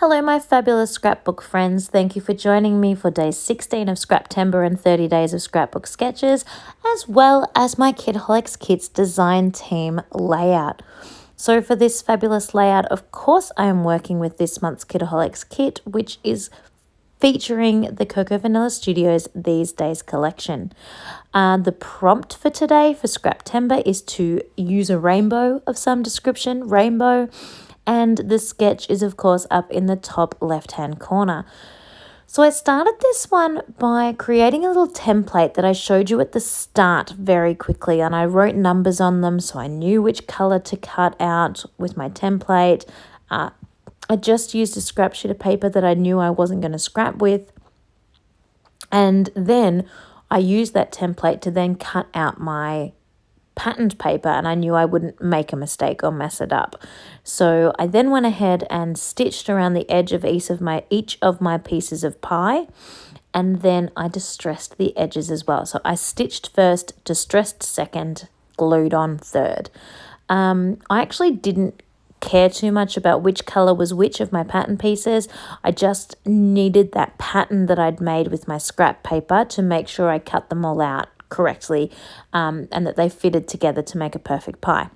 Hello, my fabulous scrapbook friends. Thank you for joining me for day 16 of Scraptember and 30 days of scrapbook sketches, as well as my Kitaholic Kits design team layout. So for this fabulous layout, of course, I am working with this month's Kitaholic kit, which is featuring the Cocoa Vanilla Studios These Days collection. The prompt for today for Scraptember is to use a rainbow of some description, and the sketch is of course up in the top left hand corner. So I started this one by creating a little template that I showed you at the start very quickly, and I wrote numbers on them so I knew which color to cut out with my template. I just used a scrap sheet of paper that I knew I wasn't going to scrap with, and then I used that template to then cut out my patterned paper, and I knew I wouldn't make a mistake or mess it up. So I then went ahead and stitched around the edge of each of my pieces of pie, and then I distressed the edges as well. So I stitched first, distressed second, glued on third. I actually didn't care too much about which color was which of my pattern pieces. I just needed that pattern that I'd made with my scrap paper to make sure I cut them all out correctly, and that they fitted together to make a perfect pie.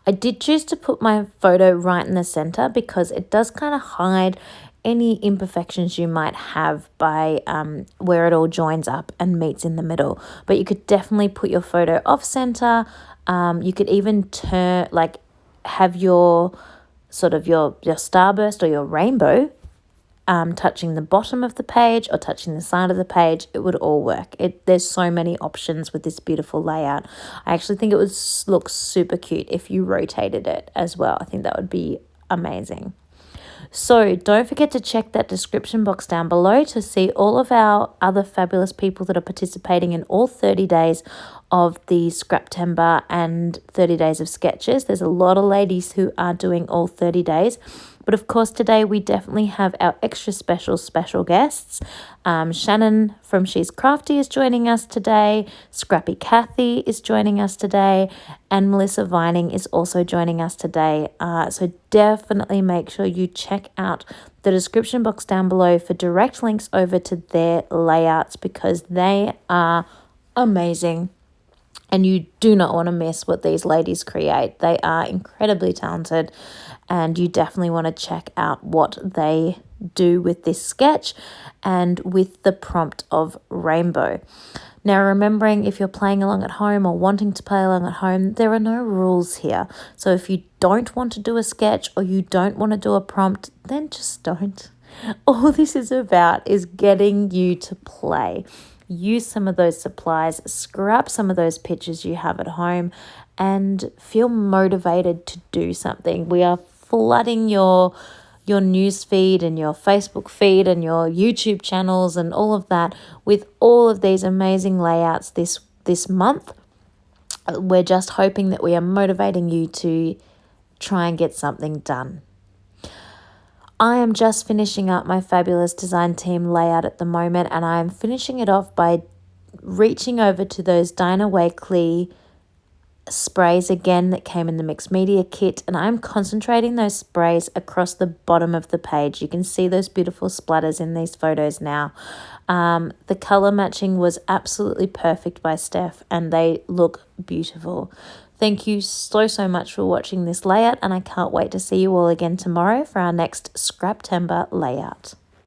I did choose to put my photo right in the center because it does kind of hide any imperfections you might have by where it all joins up and meets in the middle. But you could definitely put your photo off center. You could even have your starburst or your rainbow touching the bottom of the page or touching the side of the page. It would all work. There's so many options with this beautiful layout. I actually think it would look super cute if you rotated it as well. I think that would be amazing. So don't forget to check that description box down below to see all of our other fabulous people that are participating in all 30 days of the Scraptember and 30 days of sketches. There's a lot of ladies who are doing all 30 days. But of course, today we definitely have our extra special guests. Shannon from She's Crafty is joining us today. Scrappy Kathy is joining us today. And Melissa Vining is also joining us today. So definitely make sure you check out the description box down below for direct links over to their layouts because they are amazing. And you do not want to miss what these ladies create. They are incredibly talented, and you definitely want to check out what they do with this sketch and with the prompt of rainbow. Now, remembering if you're playing along at home or wanting to play along at home, there are no rules here. So if you don't want to do a sketch or you don't want to do a prompt, then just don't. All this is about is getting you to play. Use some of those supplies, scrap some of those pictures you have at home, and feel motivated to do something. We are flooding your news feed and your Facebook feed and your YouTube channels and all of that with all of these amazing layouts this month. We're just hoping that we are motivating you to try and get something done. I am just finishing up my fabulous design team layout at the moment, and I am finishing it off by reaching over to those Dinah Wakely sprays again that came in the mixed media kit, and I'm concentrating those sprays across the bottom of the page. You can see those beautiful splatters in these photos now. The color matching was absolutely perfect by Steph, and they look beautiful. Thank you so much for watching this layout, and I can't wait to see you all again tomorrow for our next Scraptember layout.